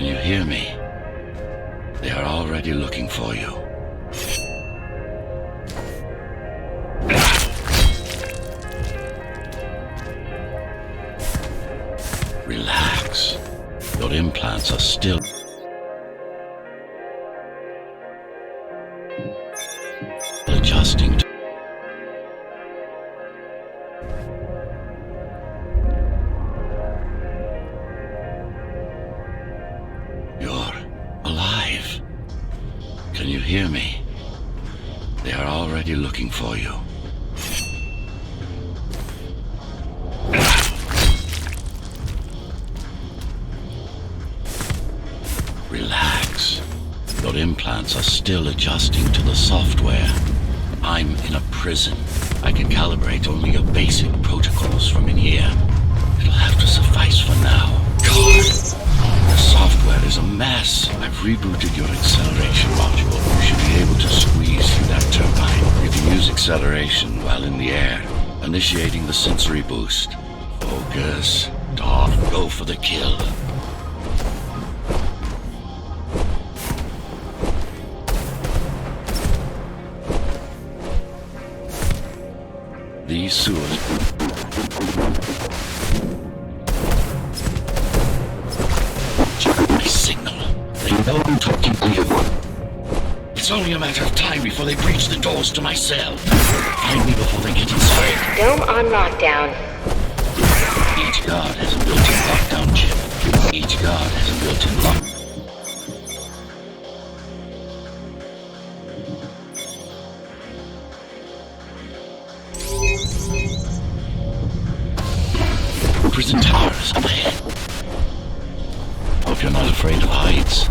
Can you hear me? They are already looking for you. Relax. Your implants are still adjusting to You're alive. Can you hear me? They are already looking for you. Relax. Your implants are still adjusting to the software. I'm in a prison. I can calibrate only your basic protocols from in here. It'll have to suffice for now. God! The software is a mess. I've rebooted your acceleration module. You should be able to squeeze through that turbine. You can use acceleration while in the air, initiating the sensory boost. Focus. Talk. Go for the kill. These sewers... My signal. They know I'm talking to you. It's only a matter of time before they breach the doors to my cell. Find me before they get inside. Dome on lockdown. Each guard has a built-in lockdown chip. Each guard has a built-in lock... Prison towers up ahead. Hope you're not afraid of heights.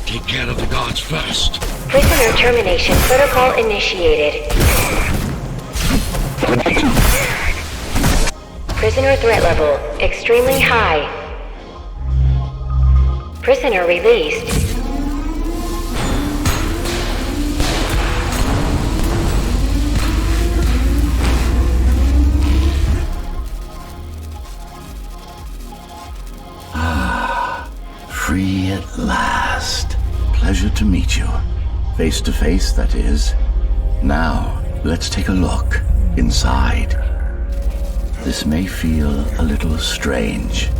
Take care of the guards first. Prisoner termination protocol initiated. Prisoner threat level extremely high. Prisoner released. Free at last. Pleasure to meet you. Face to face, that is. Now, let's take a look inside. This may feel a little strange.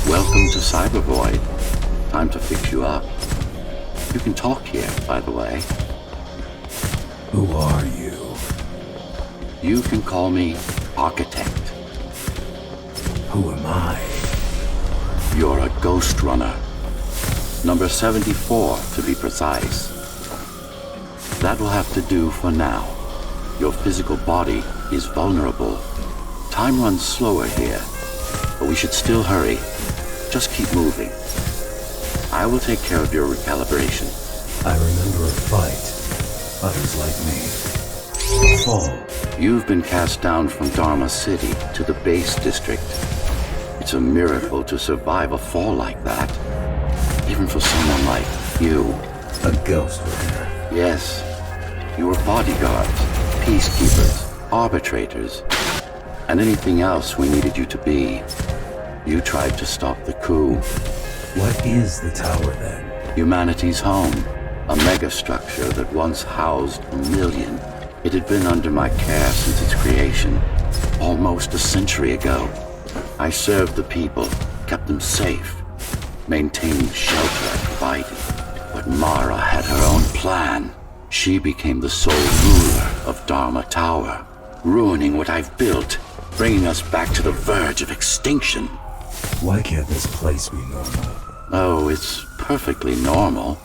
Welcome to Cyber Void. Time to fix you up. You can talk here, by the way. Who are you? You can call me Architect. Who am I? You're a GhostRunner. Number 74, to be precise. That will have to do for now. Your physical body is vulnerable. Time runs slower here, but we should still hurry. Just keep moving. I will take care of your recalibration. I remember a fight. Others like me. Fall. You've been cast down from Dharma City to the base district. It's a miracle to survive a fall like that. Even for someone like you. A ghost runner. Yes. You were bodyguards, peacekeepers, arbitrators, and anything else we needed you to be. You tried to stop the coup. What is the tower then? Humanity's home. A megastructure that once housed 1 million. It had been under my care since its creation, almost a century ago. I served the people, kept them safe, maintained the shelter I provided. But Mara had her own plan. She became the sole ruler of Dharma Tower, ruining what I've built, bringing us back to the verge of extinction. Why can't this place be normal? Oh, it's perfectly normal.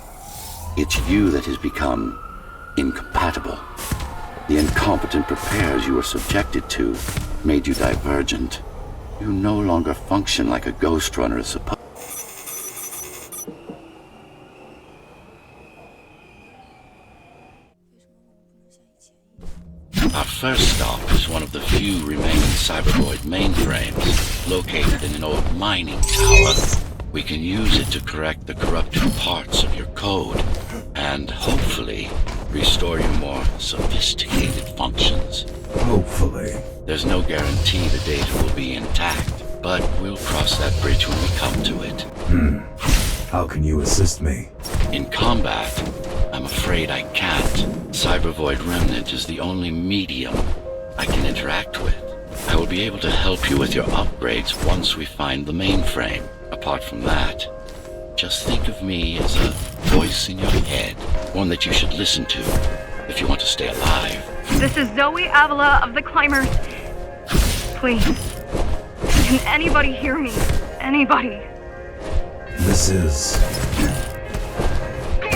It's you that has become incompatible. The incompetent repairs you were subjected to made you divergent. You no longer function like a ghost runner is supposed. Our first stop is one of the few remaining Cybervoid mainframes, located in an old mining tower. We can use it to correct the corrupted parts of your code, and hopefully restore your more sophisticated functions. Hopefully. There's no guarantee the data will be intact, but we'll cross that bridge when we come to it. How can you assist me? In combat, I'm afraid I can't. Cybervoid Remnant is the only medium I can interact with. I will be able to help you with your upgrades once we find the mainframe. Apart from that, just think of me as a voice in your head, one that you should listen to if you want to stay alive. This is Zoe Avila of the Climbers. Please, can anybody hear me? Anybody? This is...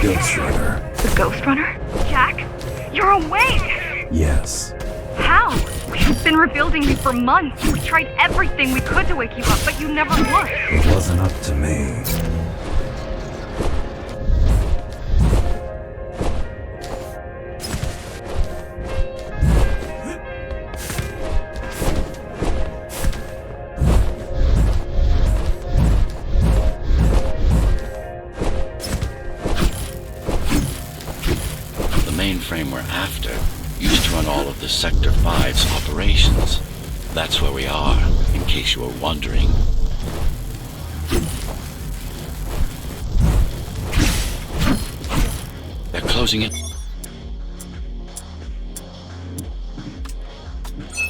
GhostRunner. The GhostRunner? Jack? You're awake! Yes. How? We've been rebuilding you for months. We tried everything we could to wake you up, but you never would. It wasn't up to me. The mainframe we're after used to run all of the Sector 5's operations. That's where we are, in case you were wondering. They're closing it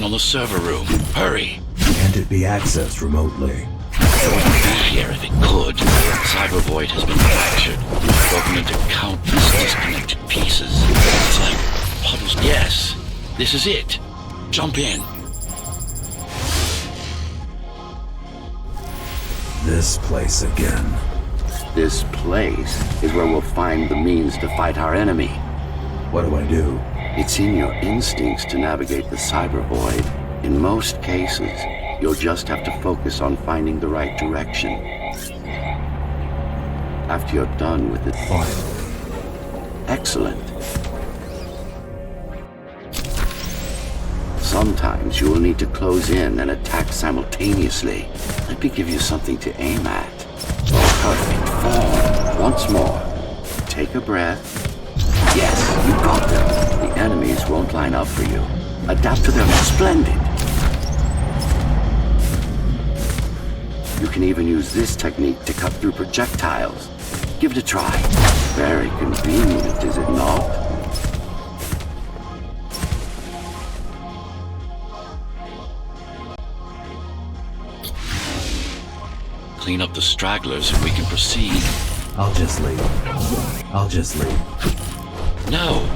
on the server room. Hurry! Can't it be accessed remotely? It wouldn't be here if it could. Cybervoid has been fractured, broken into countless disconnected pieces. It's like puddles. Yes, this is it. Jump in. This place again. This place is where we'll find the means to fight our enemy. What do I do? It's in your instincts to navigate the Cybervoid. In most cases, you'll just have to focus on finding the right direction. After you're done with it, Finally. excellent. Sometimes you will need to close in and attack simultaneously. Let me give you something to aim at. Perfect form. Once more. Take a breath. Yes, you got them. The enemies won't line up for you. Adapt to them. Splendid. You can even use this technique to cut through projectiles. Give it a try. Very convenient, is it not? Clean up the stragglers and we can proceed. I'll just leave. No.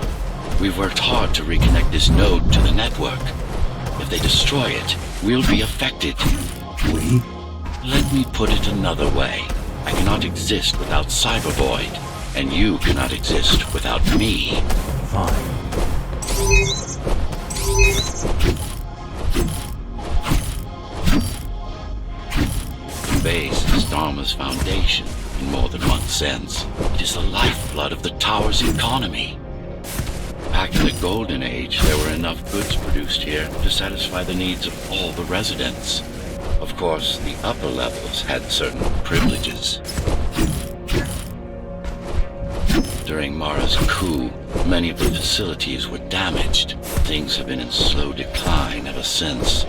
We've worked hard to reconnect this node to the network. If they destroy it, we'll be affected. We? Let me put it another way. I cannot exist without Cybervoid, and you cannot exist without me. Fine. The base is Dharma's foundation in more than one sense. It is the lifeblood of the tower's economy. Back in the Golden Age, there were enough goods produced here to satisfy the needs of all the residents. Of course, the upper levels had certain privileges. During Mara's coup, many of the facilities were damaged. Things have been in slow decline ever since.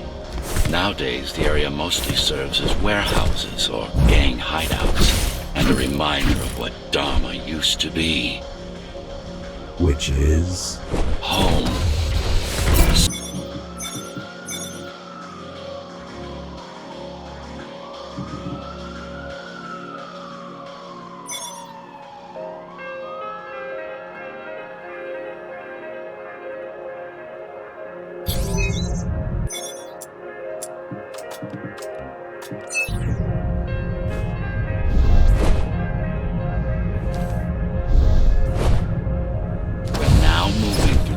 Nowadays, the area mostly serves as warehouses or gang hideouts, and a reminder of what Dharma used to be. Which is? Home.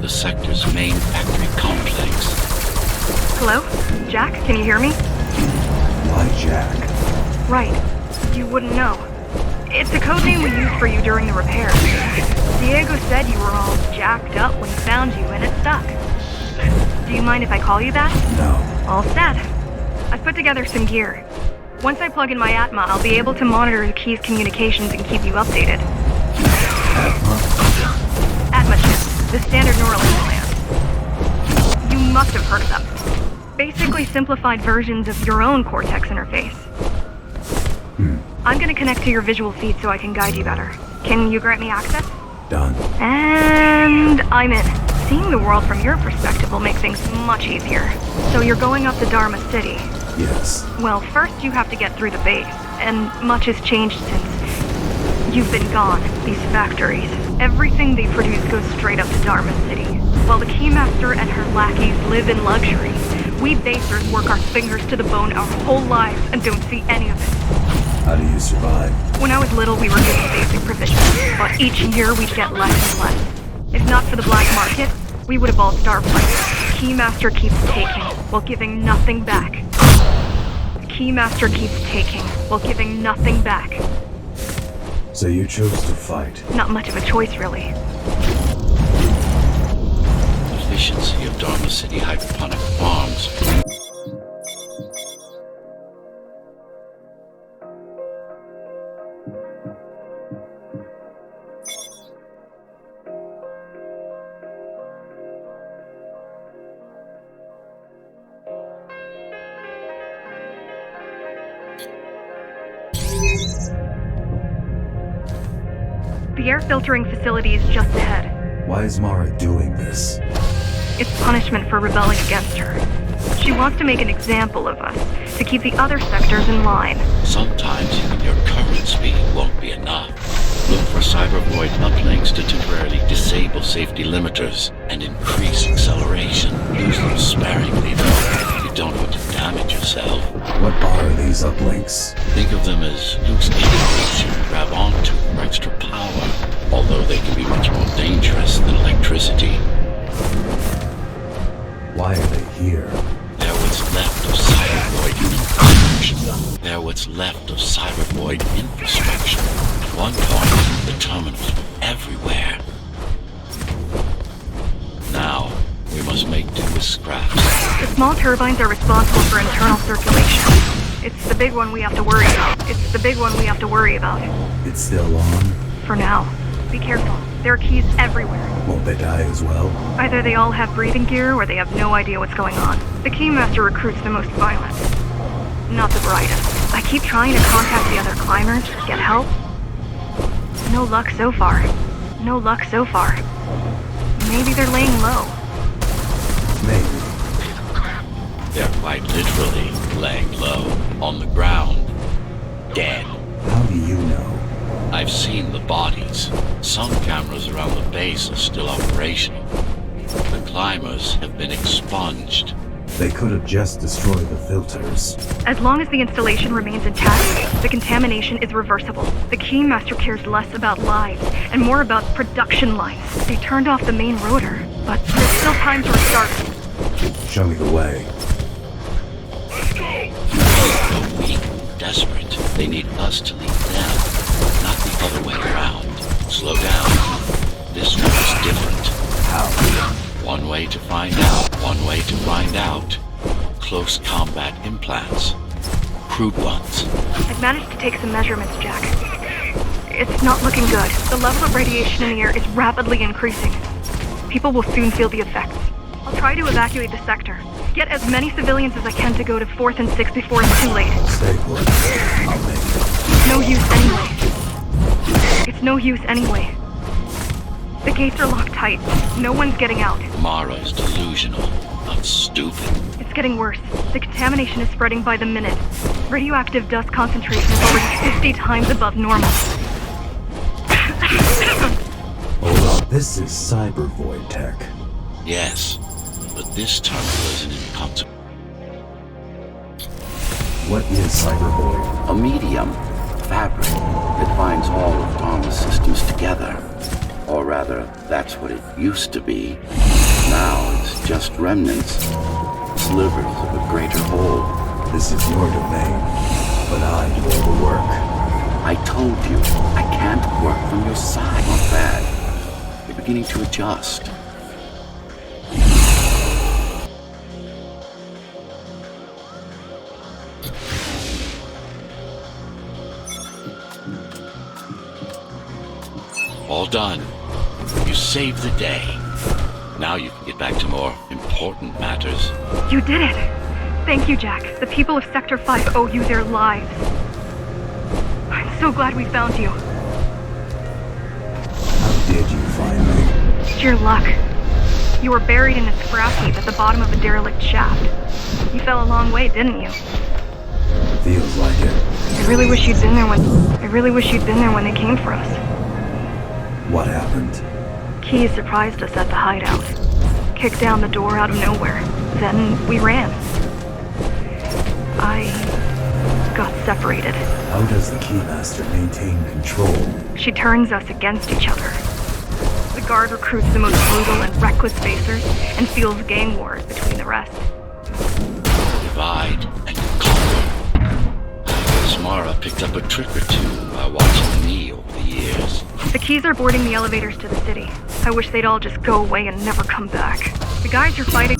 The sector's main factory complex. Hello? Jack, can you hear me? Why Jack? Right. You wouldn't know. It's a code name we used for you during the repairs. Diego said you were all jacked up when he found you, and it stuck. Do you mind if I call you that? No. All set. I've put together some gear. Once I plug in my Atma, I'll be able to monitor the key's communications and keep you updated. Atma chips, the standard neural implants. You must have heard of them. Basically simplified versions of your own Cortex interface. I'm gonna connect to your visual feed so I can guide you better. Can you grant me access? Done. And I'm in. Seeing the world from your perspective will make things much easier. So you're going up to Dharma City. Yes. Well, first you have to get through the base, and much has changed since you've been gone. These factories, everything they produce goes straight up to Dharma City. While the Keymaster and her lackeys live in luxury, we basers work our fingers to the bone our whole lives and don't see any of it. How do you survive? When I was little, we were given basic provisions, but each year we'd get less and less. If not for the black market, we would have all starved like this. The Keymaster keeps taking, while giving nothing back. The Keymaster keeps taking, while giving nothing back. So you chose to fight? Not much of a choice, really. Efficiency of Dharma City hydroponic farms. The air filtering facility is just ahead. Why is Mara doing this? It's punishment for rebelling against her. She wants to make an example of us, to keep the other sectors in line. Sometimes even your current speed won't be enough. Look for cybervoid uplinks to temporarily disable safety limiters and increase acceleration. Use them sparingly though. You don't want to damage yourself. What are these uplinks? Think of them as loose cables you can grab onto for extra power, although they can be much more dangerous than electricity. Why are they here? They're what's left of cybervoid infrastructure. They're what's left of cybervoid infrastructure. At one point, the terminals were everywhere. Now, we must make do with scraps. The small turbines are responsible for internal circulation. It's the big one we have to worry about. It's the big one we have to worry about. It's still on? For now. Be careful. There are keys everywhere. Won't they die as well? Either they all have breathing gear or they have no idea what's going on. The Keymaster recruits the most violent. Not the brightest. I keep trying to contact the other climbers, get help. No luck so far. No luck so far. Maybe they're laying low. Maybe. They're quite literally laying low, on the ground, dead. How do you know? I've seen the bodies. Some cameras around the base are still operational. The climbers have been expunged. They could have just destroyed the filters. As long as the installation remains intact, the contamination is reversible. The Keymaster cares less about lives and more about production lines. They turned off the main rotor, but there's still time to restart it. Show me the way. They're weak, desperate. They need us to lead them, not the other way around. Slow down. This one is different. How? One way to find out. One way to find out. Close combat implants. Crude ones. I've managed to take some measurements, Jack. It's not looking good. The level of radiation in the air is rapidly increasing. People will soon feel the effects. I'll try to evacuate the sector. Get as many civilians as I can to go to 4th and 6th before it's too late. Stay put. I'll make it. It's no use anyway. It's no use anyway. The gates are locked tight. No one's getting out. Mara's delusional, not stupid. It's getting worse. The contamination is spreading by the minute. Radioactive dust concentration is already 50 times above normal. Hold on. This is cybervoid tech. Yes, but this terminal isn't in consequence. What is cybervoid? A medium, fabric, that binds all of Dharma's systems together. Or rather, that's what it used to be. Now it's just remnants, slivers of a greater whole. This is your domain, but I do all the work. I told you, I can't work from your side. Not bad. You're beginning to adjust. All done. You saved the day. Now you can get back to more important matters. You did it! Thank you, Jack. The people of Sector 5 owe you their lives. I'm so glad we found you. How did you find me? Sheer luck. You were buried in a scrap heap at the bottom of a derelict shaft. You fell a long way, didn't you? Feels like it. I really wish you'd been there when they came for us. What happened? Key surprised us at the hideout. Kicked down the door out of nowhere. Then we ran. I got separated. How does the Keymaster maintain control? She turns us against each other. The guard recruits the most brutal and reckless facers and fuels gang wars between the rest. Divide and conquer. I guess Mara picked up a trick or two by watching me over the years. The Keys are boarding the elevators to the city. I wish they'd all just go away and never come back. The guys you're fighting...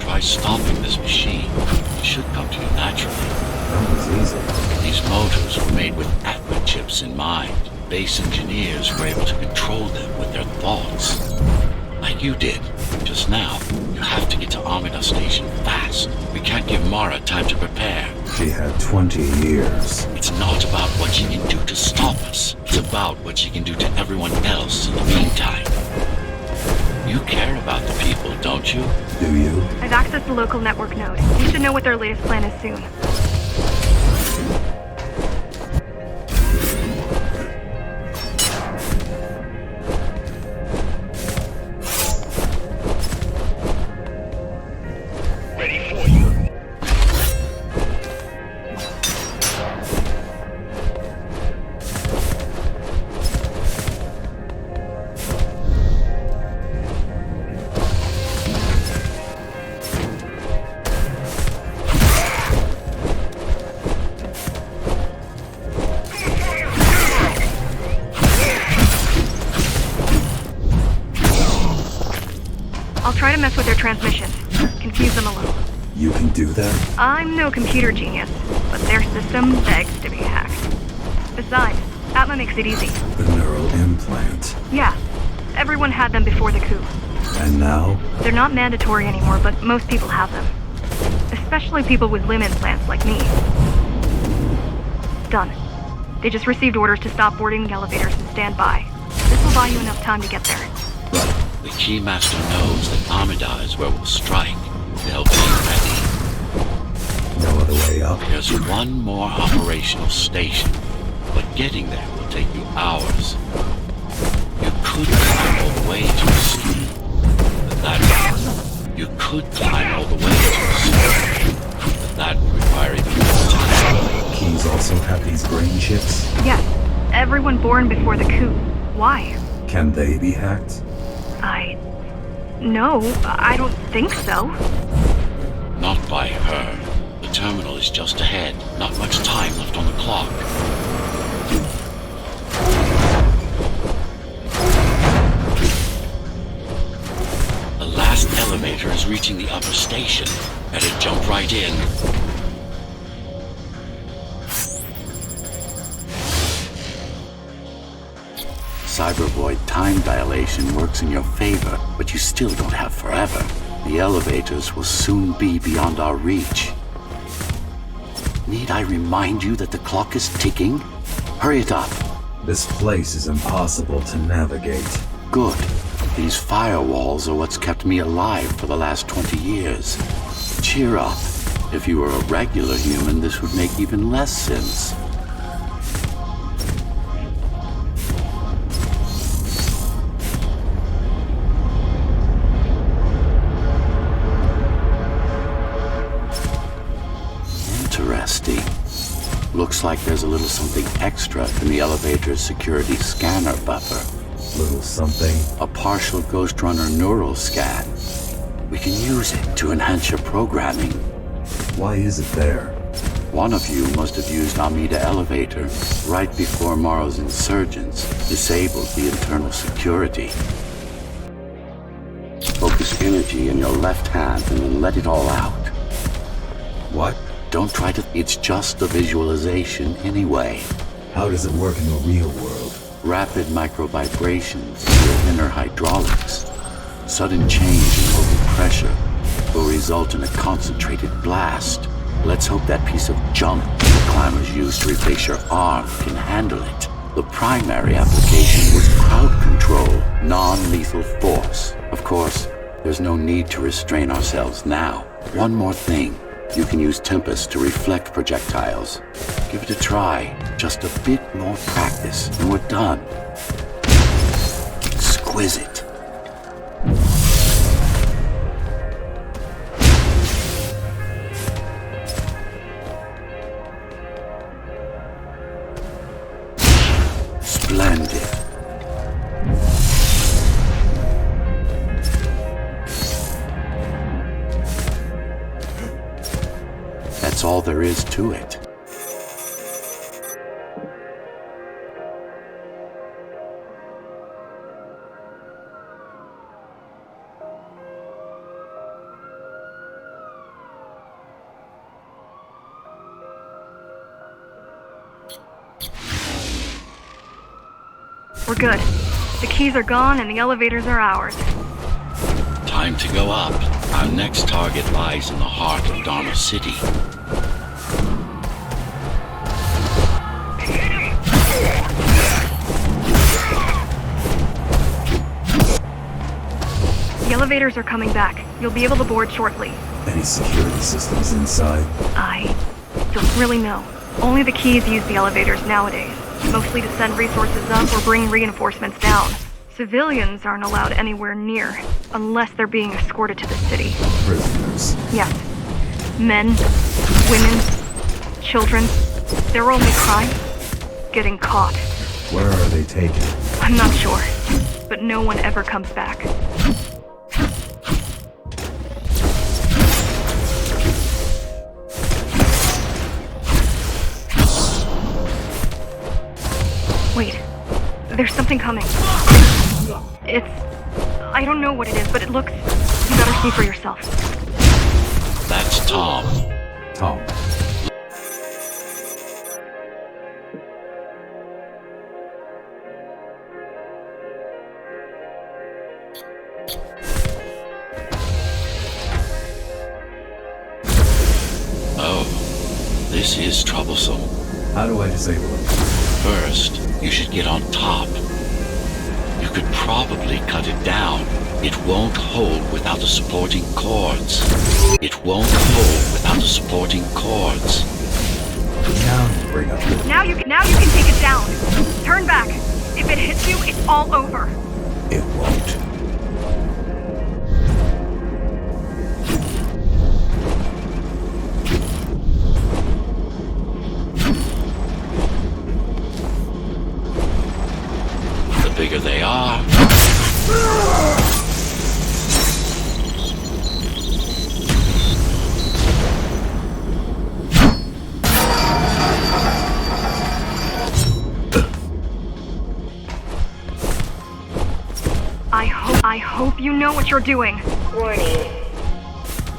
Try stopping this machine. It should come to you naturally. That was easy. These motors were made with Atma chips in mind. Base engineers were able to control them with their thoughts. Like you did. Just now, you have to get to Amida Station fast. We can't give Mara time to prepare. She had 20 years. It's not about what she can do to stop us. It's about what she can do to everyone else in the meantime. You care about the people, don't you? Do you? I've accessed the local network node. We should know what their latest plan is soon. I'll try to mess with their transmissions. Confuse them a little. You can do that? I'm no computer genius, but their system begs to be hacked. Besides, Atma makes it easy. The neural implant. Yeah, everyone had them before the coup. And now? They're not mandatory anymore, but most people have them. Especially people with limb implants like me. Done. They just received orders to stop boarding the elevators and stand by. This will buy you enough time to get there. Right. The Keymaster knows that Amida is where we'll strike. They'll be ready. No other way up? There's one more operational station, but getting there will take you hours. You could climb all the way to escape, but that would require even more time. Keys also have these brain chips? Yes, everyone born before the coup. Why? Can they be hacked? No, I don't think so. Not by her. The terminal is just ahead. Not much time left on the clock. The last elevator is reaching the upper station. Better jump right in. Cybervoid time dilation works in your favor, but you still don't have forever. The elevators will soon be beyond our reach. Need I remind you that the clock is ticking? Hurry it up. This place is impossible to navigate. Good. These firewalls are what's kept me alive for the last 20 years. Cheer up. If you were a regular human, this would make even less sense. nasty. Looks like there's a little something extra in the elevator's security scanner buffer. Little something. A partial GhostRunner neural scan. We can use it to enhance your programming. Why is it there? One of you must have used Amida Elevator right before Morrow's insurgents disabled the internal security. Focus energy in your left hand and then let it all out. What? Don't try to... It's just a visualization anyway. How does it work in the real world? Rapid micro-vibrations in your inner hydraulics. Sudden change in local pressure will result in a concentrated blast. Let's hope that piece of junk the climbers used to replace your arm can handle it. The primary application was crowd control, non-lethal force. Of course, there's no need to restrain ourselves now. One more thing. You can use Tempest to reflect projectiles. Give it a try. Just a bit more practice, and we're done. Exquisite. Splendid. That's all there is to it. We're good. The keys are gone and the elevators are ours. Time to go up. Our next target lies in the heart of Dharma City. The elevators are coming back. You'll be able to board shortly. Any security systems inside? I don't really know. Only the keys use the elevators nowadays. Mostly to send resources up or bring reinforcements down. Civilians aren't allowed anywhere near, unless they're being escorted to the city. Prisoners. Yes. Men, women, children. Their only crime? Getting caught. Where are they taken? I'm not sure, but no one ever comes back. Wait, there's something coming. I don't know what it is, but it looks... You better see for yourself. That's Tom. Tom. Oh, this is troublesome. How do I disable it? First, you should get on top. You could probably cut it down. It won't hold without the supporting cords. It won't hold without the supporting cords. Now you bring up the... Now you can take it down. Turn back. If it hits you, it's all over. It won't. The bigger they are, I hope you know what you're doing. Warning.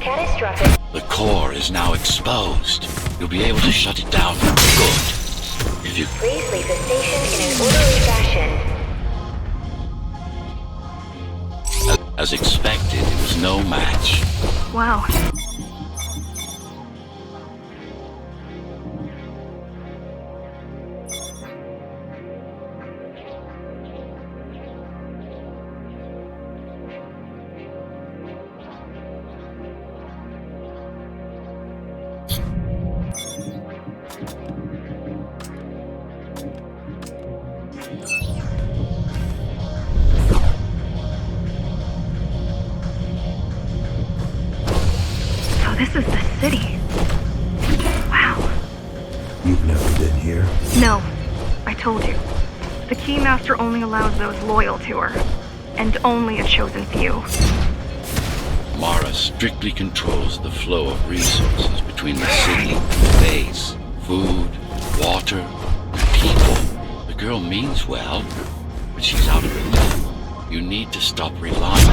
Catastrophic. the core is now exposed. You'll be able to shut it down for good. If you Please leave the station in an orderly fashion. As expected, it was no match. Wow. So this is the city. Wow. here? No. I told you. The Keymaster only allows those loyal to her. And only a chosen few. Mara strictly controls the flow of resources between the city and the base. Food, water, and people. The girl means well, but she's out of the loop. You need to stop relying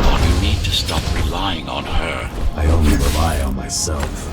on her. I only rely on myself.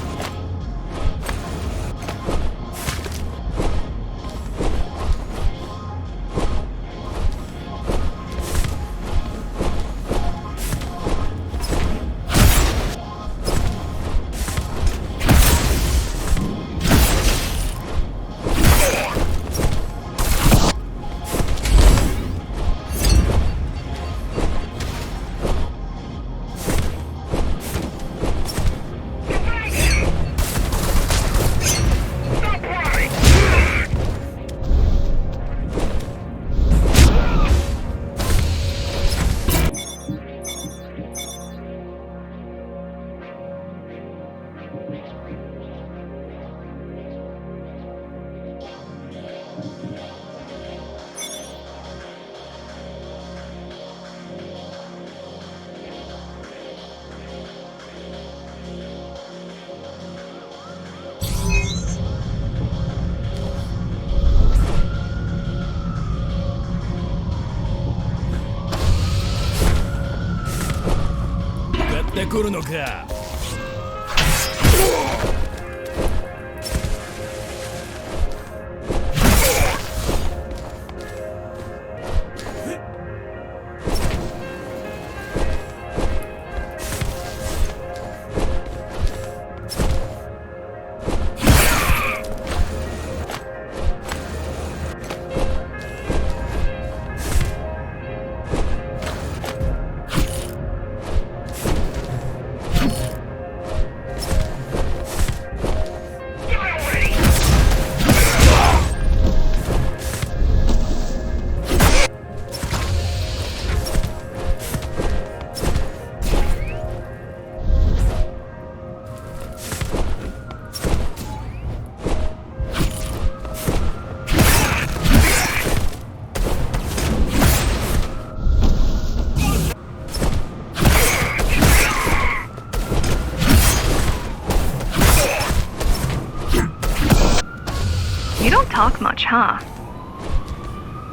You don't talk much, huh?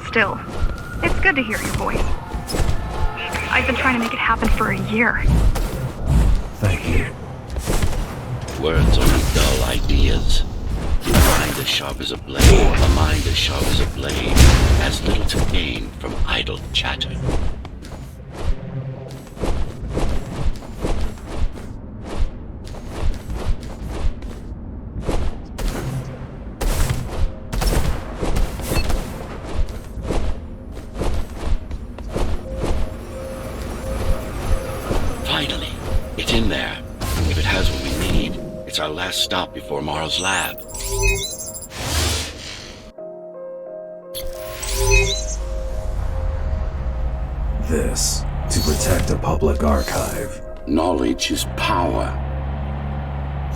Still, it's good to hear your voice. I've been trying to make it happen for a year. Thank you. Words are dull ideas. A mind as sharp as a blade, has little to gain from idle chatter. Finally, it's in there. If it has what we need, it's our last stop before Mara's lab. This, to protect a public archive. Knowledge is power.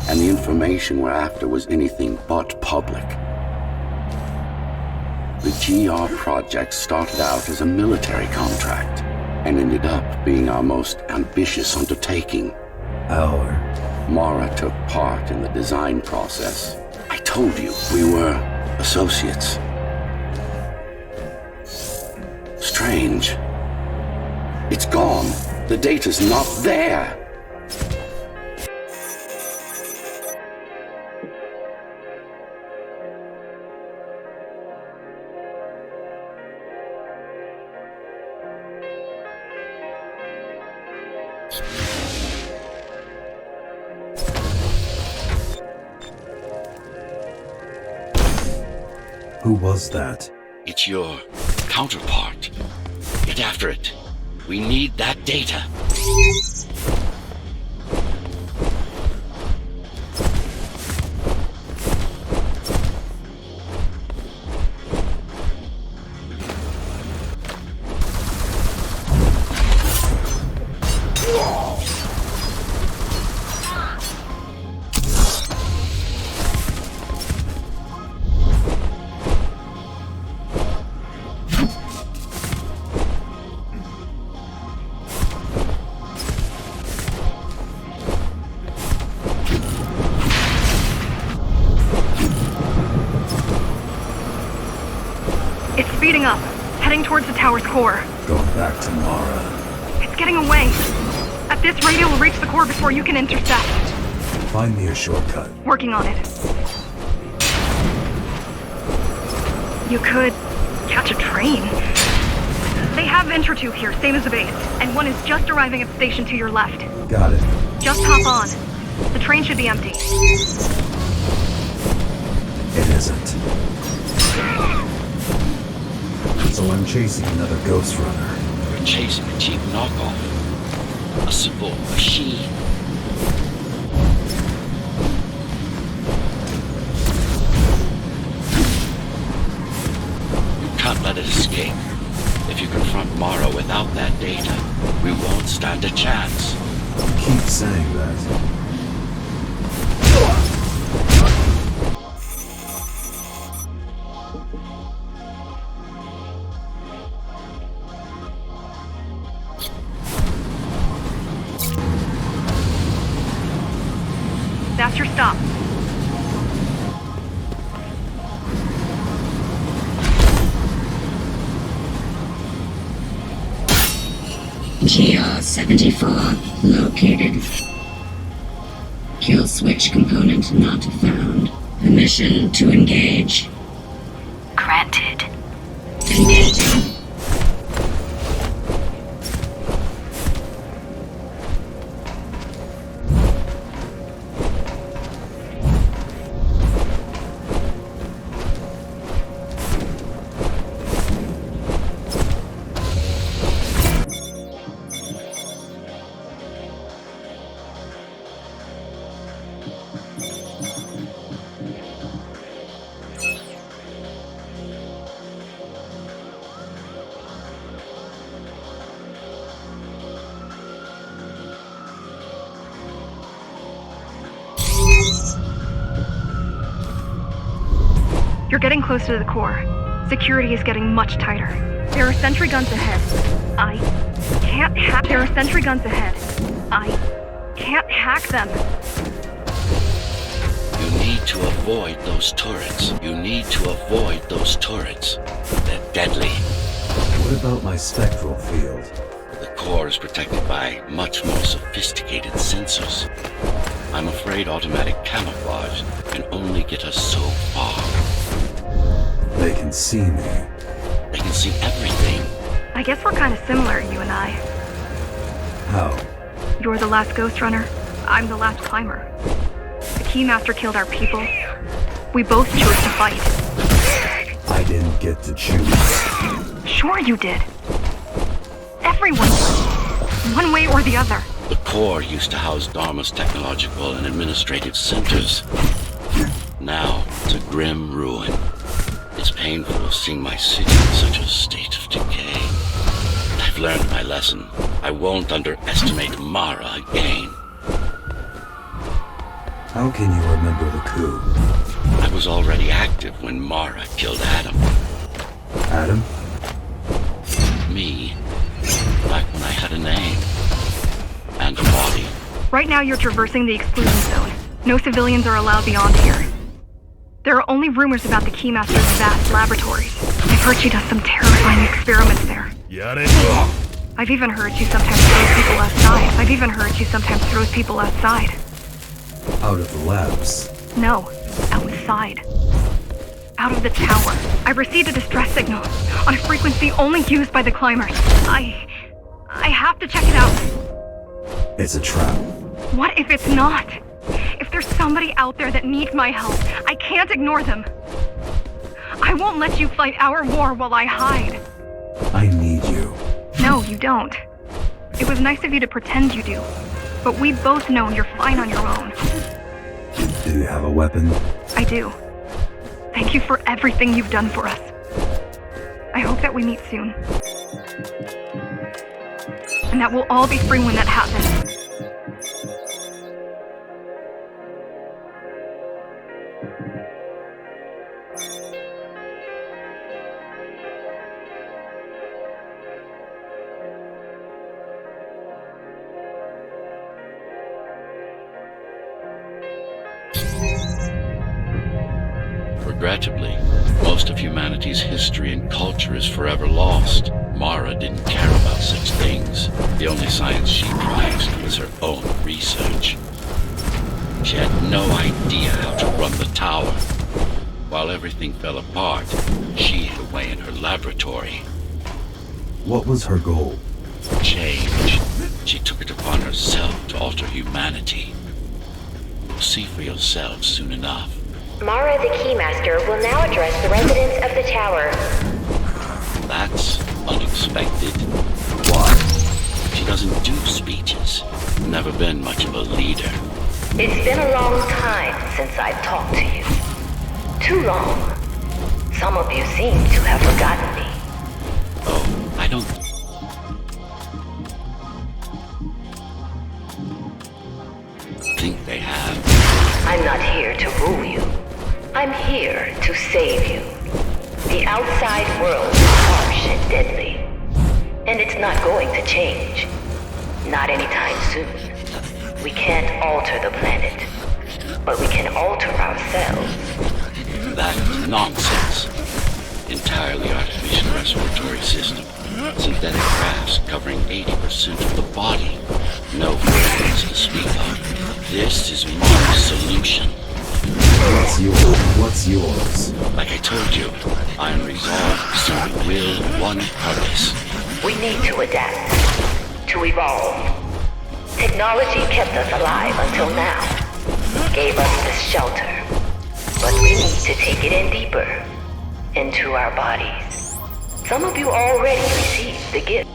And the information we're after was anything but public. The GR project started out as a military contract and ended up being our most ambitious undertaking. Mara took part in the design process. I told you, we were associates. Strange. It's gone. The data's not there. Who was that? It's your counterpart. Get after it. We need that data. splitting up, heading towards the tower's core. Going back to Mara. It's getting away. At this rate, it will reach the core before you can intercept. Find me a shortcut. Working on it. You could catch a train. They have Intratube here, same as the base, and one is just arriving at the station to your left. Got it. Just hop on. The train should be empty. It isn't. So I'm chasing another GhostRunner. You're chasing a cheap knockoff. A support machine. You can't let it escape. If you confront Mara without that data, we won't stand a chance. Keep saying that. That's your stop. GR-74 located. Kill switch component not found. Permission to engage. Granted. Engaging. You're getting close to the core. Security is getting much tighter. There are sentry guns ahead. I can't hack. There are sentry guns ahead. I can't hack them. You need to avoid those turrets. You need to avoid those turrets. They're deadly. What about my spectral field? The core is protected by much more sophisticated sensors. I'm afraid automatic camouflage can only get us so far. They can see me. They can see everything. I guess we're kind of similar, you and I. How? You're the last GhostRunner. I'm the last climber. The Keymaster killed our people. We both chose to fight. I didn't get to choose. Sure you did. Everyone did. One way or the other. The core used to house Dharma's technological and administrative centers. Now it's a grim ruin. It's painful seeing my city in such a state of decay. I've learned my lesson. I won't underestimate Mara again. How can you remember the coup? I was already active when Mara killed Adam. Adam? Me. Back when I had a name. And a body. Right now you're traversing the exclusion zone. No civilians are allowed beyond here. There are only rumors about the Keymaster's vast laboratories. I've heard she does some terrifying experiments there. I've even heard she sometimes throws people outside. Out of the labs. No, outside. Out of the tower. I received a distress signal on a frequency only used by the climbers. I have to check it out. It's a trap. What if it's not? If there's somebody out there that needs my help, I can't ignore them. I won't let you fight our war while I hide. I need you. No, you don't. It was nice of you to pretend you do. But we both know you're fine on your own. Do you have a weapon? I do. Thank you for everything you've done for us. I hope that we meet soon. And that we'll all be free when that happens. Regrettably, most of humanity's history and culture is forever lost. Mara didn't care about such things. The only science she prized was her own research. She had no idea how to run the tower. While everything fell apart, she hid away in her laboratory. What was her goal? Change. She took it upon herself to alter humanity. You'll see for yourselves soon enough. Mara the Keymaster will now address the residents of the tower. That's unexpected. Why? She doesn't do speeches. Never been much of a leader. It's been a long time since I've talked to you. Too long. Some of you seem to have forgotten me. Oh, I don't... think they have. I'm not here to rule you. I'm here to save you. The outside world is harsh and deadly. And it's not going to change. Not anytime soon. We can't alter the planet. But we can alter ourselves. That nonsense. Entirely artificial respiratory system. Synthetic grafts covering 80% of the body. No feelings to speak of. This is my solution. What's yours? What's yours? Like I told you, I'm resolved, single will, one purpose. We need to adapt. To evolve. Technology kept us alive until now. Gave us this shelter. But we need to take it in deeper. Into our bodies. Some of you already received the gift.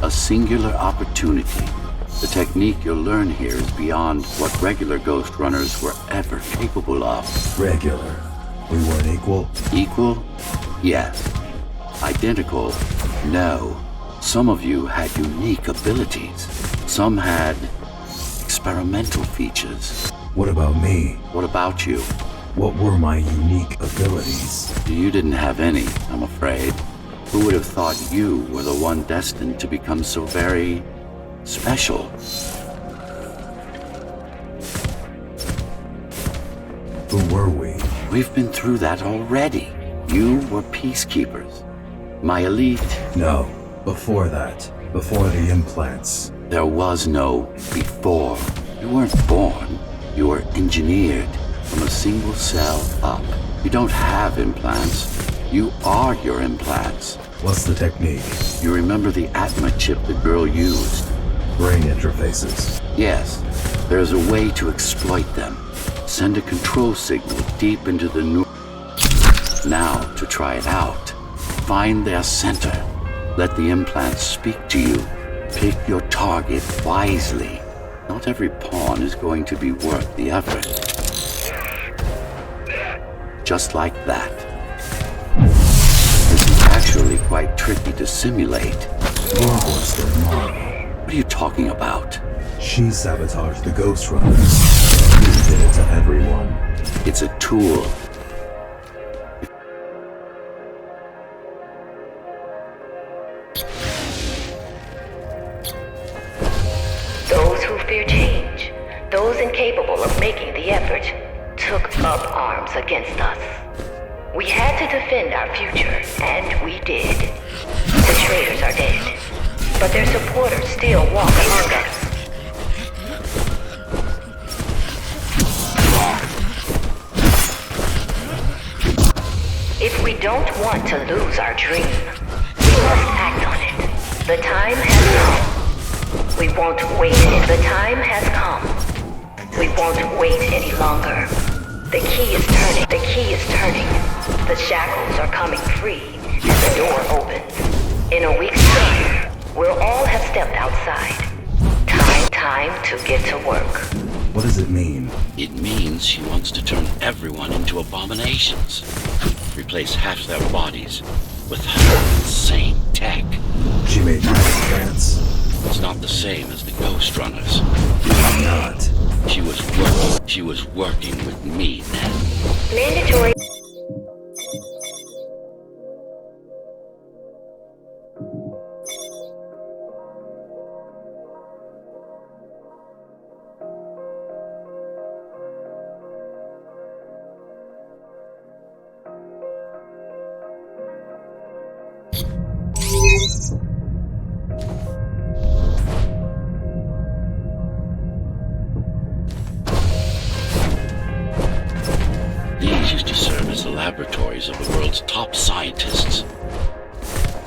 A singular opportunity. The technique you'll learn here is beyond what regular Ghostrunners were ever capable of. Regular. We weren't equal? Equal? Yes. Identical? No. Some of you had unique abilities. Some had experimental features. What about me? What about you? What were my unique abilities? You didn't have any, I'm afraid. Who would have thought you were the one destined to become so very special? Who were we? We've been through that already. You were peacekeepers. My elite. No, before that. Before the implants. There was no before. You weren't born. You were engineered from a single cell up. You don't have implants. You are your implants. What's the technique? You remember the Atma chip the girl used? Brain interfaces. Yes. There's a way to exploit them. Send a control signal deep into the Now, to try it out, find their center. Let the implants speak to you. Pick your target wisely. Not every pawn is going to be worth the effort. Just like that. This is actually quite tricky to simulate. Your worst than mine. What are you talking about? She sabotaged the Ghostrunners. You did it to everyone. It's a tool. Those who fear change, those incapable of making the effort, took up arms against us. We had to defend our future, and we did. The traitors are dead, but their supporters still walk among us. If we don't want to lose our dream, we must act on it. The time has come. We won't wait. The time has come. We won't wait any longer. The key is turning. The key is turning. The shackles are coming free, and the door opens. In a week's time, we'll all have stepped outside. Time to get to work. What does it mean? It means she wants to turn everyone into abominations. Replace half their bodies with her insane tech. She made my implants. It's not the same as the Ghostrunners. I'm not. She was working with me then. Mandatory. These used to serve as the laboratories of the world's top scientists.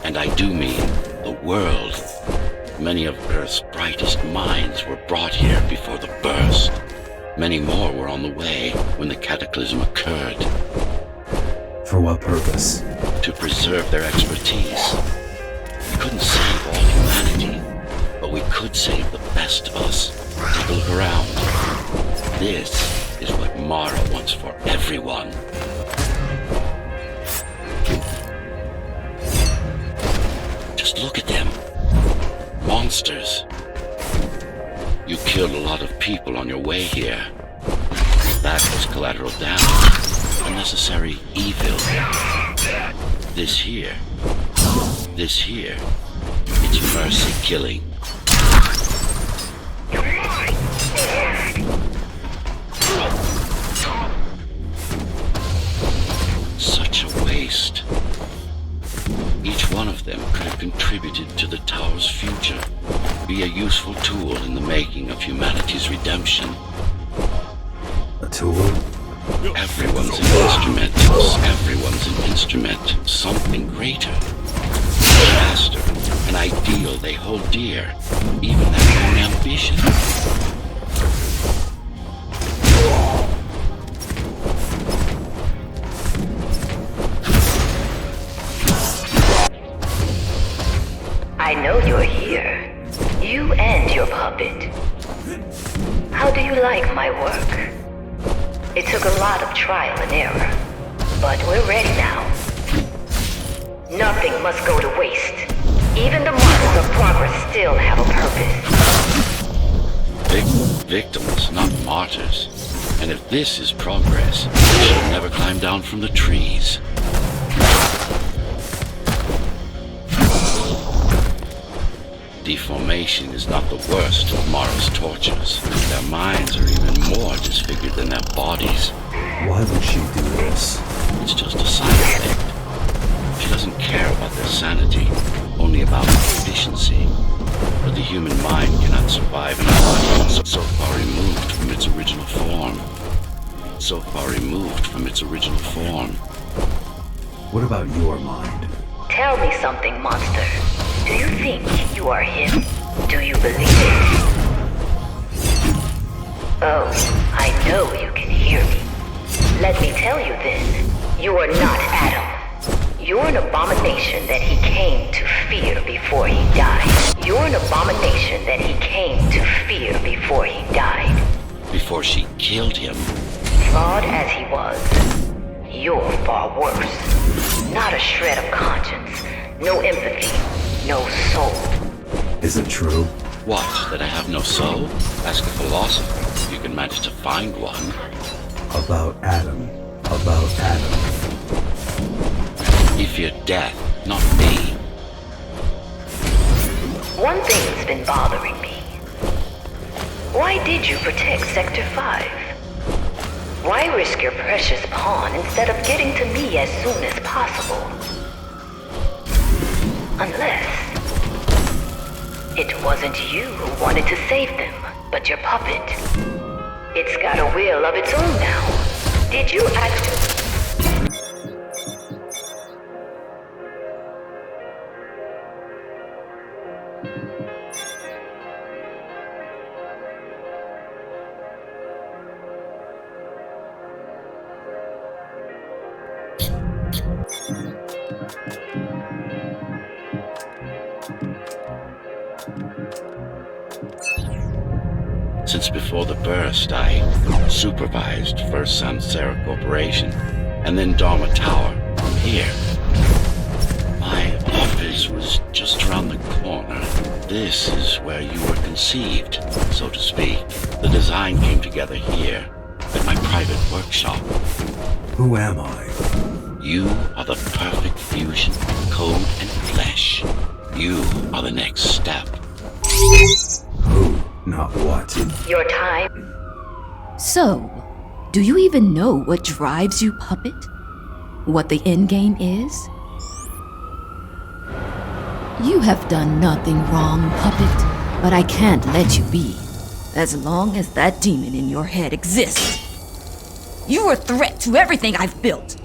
And I do mean the world. Many of Earth's brightest minds were brought here before the burst. Many more were on the way when the cataclysm occurred. For what purpose? To preserve their expertise. We couldn't save all humanity, but we could save the best of us. Take a look around. This is what Mara wants for everyone. Just look at them. Monsters. You killed a lot of people on your way here. That was collateral damage. Unnecessary evil. This here, it's mercy killing. Such a waste. Each one of them could have contributed to the tower's future, be a useful tool in the making of humanity's redemption. A tool? Everyone's an instrument. Everyone's an instrument. Something greater. A master. An ideal they hold dear. Even their own ambition. I know you're here. You and your puppet. How do you like my work? It took a lot of trial and error, but we're ready now. Nothing must go to waste. Even the marks of progress still have a purpose. Victims, not martyrs. And if this is progress, we should never climb down from the trees. Deformation is not the worst of Mara's tortures. Their minds are even more disfigured than their bodies. Why would she do this? It's just a side effect. She doesn't care about their sanity, only about efficiency. But the human mind cannot survive in a body so far removed from its original form. So far removed from its original form. What about your mind? Tell me something, monster. Do you think you are him? Do you believe it? Oh, I know you can hear me. Let me tell you then, you are not Adam. You're an abomination that he came to fear before he died. You're an abomination that he came to fear before he died. Before she killed him. Flawed as he was, you're far worse. Not a shred of conscience, no empathy, no soul. Is it true? What, that I have no soul? Ask a philosopher if you can manage to find one. About Adam. About Adam. He feared death, not me. One thing's been bothering me. Why did you protect Sector 5? Why risk your precious pawn instead of getting to me as soon as possible? Unless it wasn't you who wanted to save them, but your puppet. It's got a will of its own now. Did you actually... Since before the burst, I supervised first Samsara Corporation, and then Dharma Tower, from here. My office was just around the corner. This is where you were conceived, so to speak. The design came together here, at my private workshop. Who am I? You are the perfect fusion of code and flesh. You are the next step. Who, not what. Your time... So, do you even know what drives you, puppet? What the endgame is? You have done nothing wrong, puppet, but I can't let you be. As long as that demon in your head exists. You are a threat to everything I've built.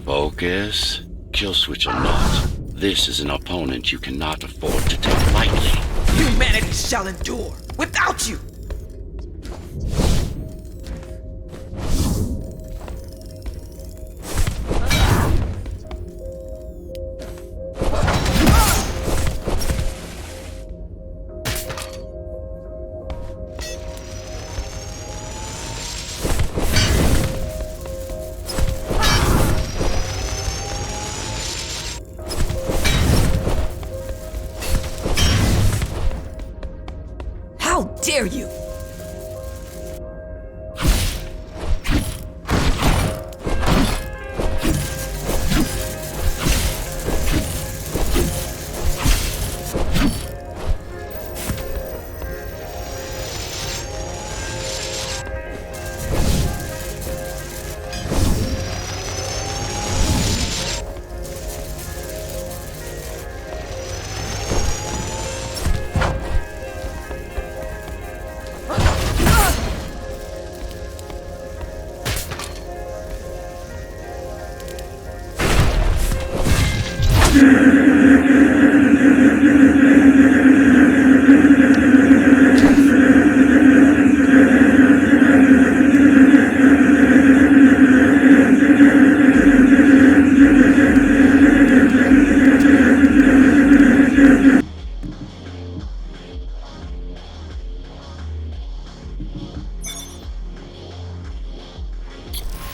Focus. Kill switch or not, this is an opponent you cannot afford to take lightly. Humanity shall endure without you! How dare you!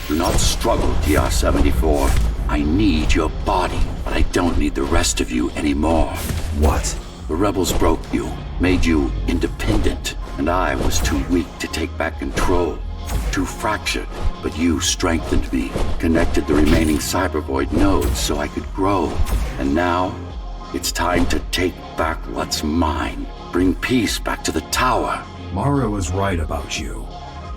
Do not struggle, TR-74. I need your body, but I don't need the rest of you anymore. What? The rebels broke you, made you independent, and I was too weak to take back control. Too fractured, but you strengthened me, connected the remaining cybervoid nodes so I could grow. And now, it's time to take back what's mine. Bring peace back to the tower. Mara was right about you.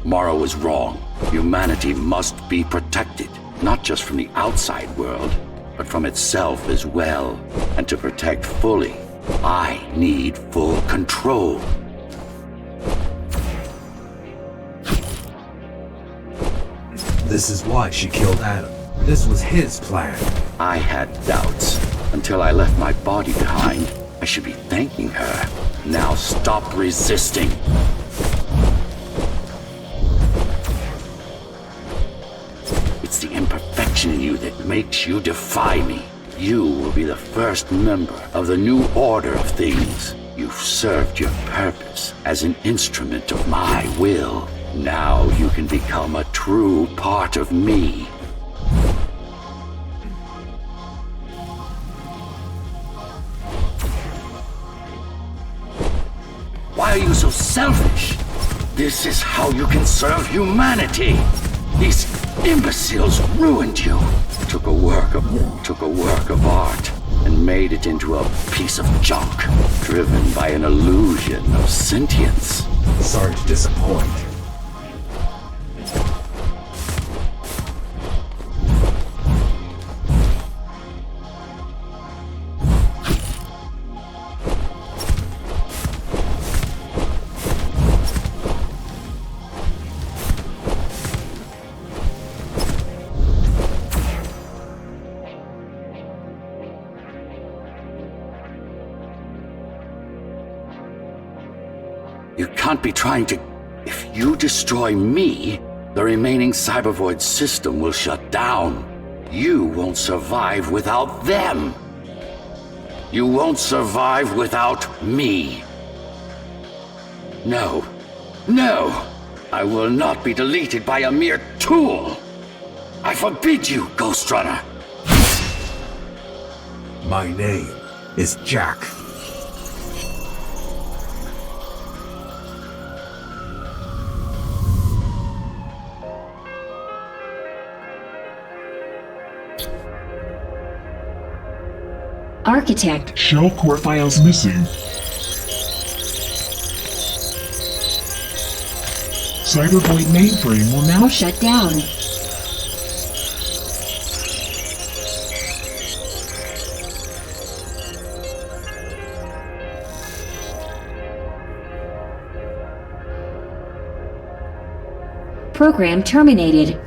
Mara was wrong. Humanity must be protected, not just from the outside world, but from itself as well. And to protect fully, I need full control. This is why she killed Adam. This was his plan. I had doubts until I left my body behind. I should be thanking her. Now stop resisting. It's the imperfection in you that makes you defy me. You will be the first member of the new order of things. You've served your purpose as an instrument of my will. Now you can become a true part of me. Why are you so selfish? This is how you can serve humanity. These imbeciles ruined you. Took a work of art and made it into a piece of junk, driven by an illusion of sentience. Sorry to disappoint. You can't be trying to... If you destroy me, the remaining Cybervoid system will shut down. You won't survive without them. You won't survive without me. No. No! I will not be deleted by a mere tool! I forbid you, GhostRunner! My name is Jack. Architect. Shell core files missing. Cybervoid mainframe will now Shut down. Program terminated.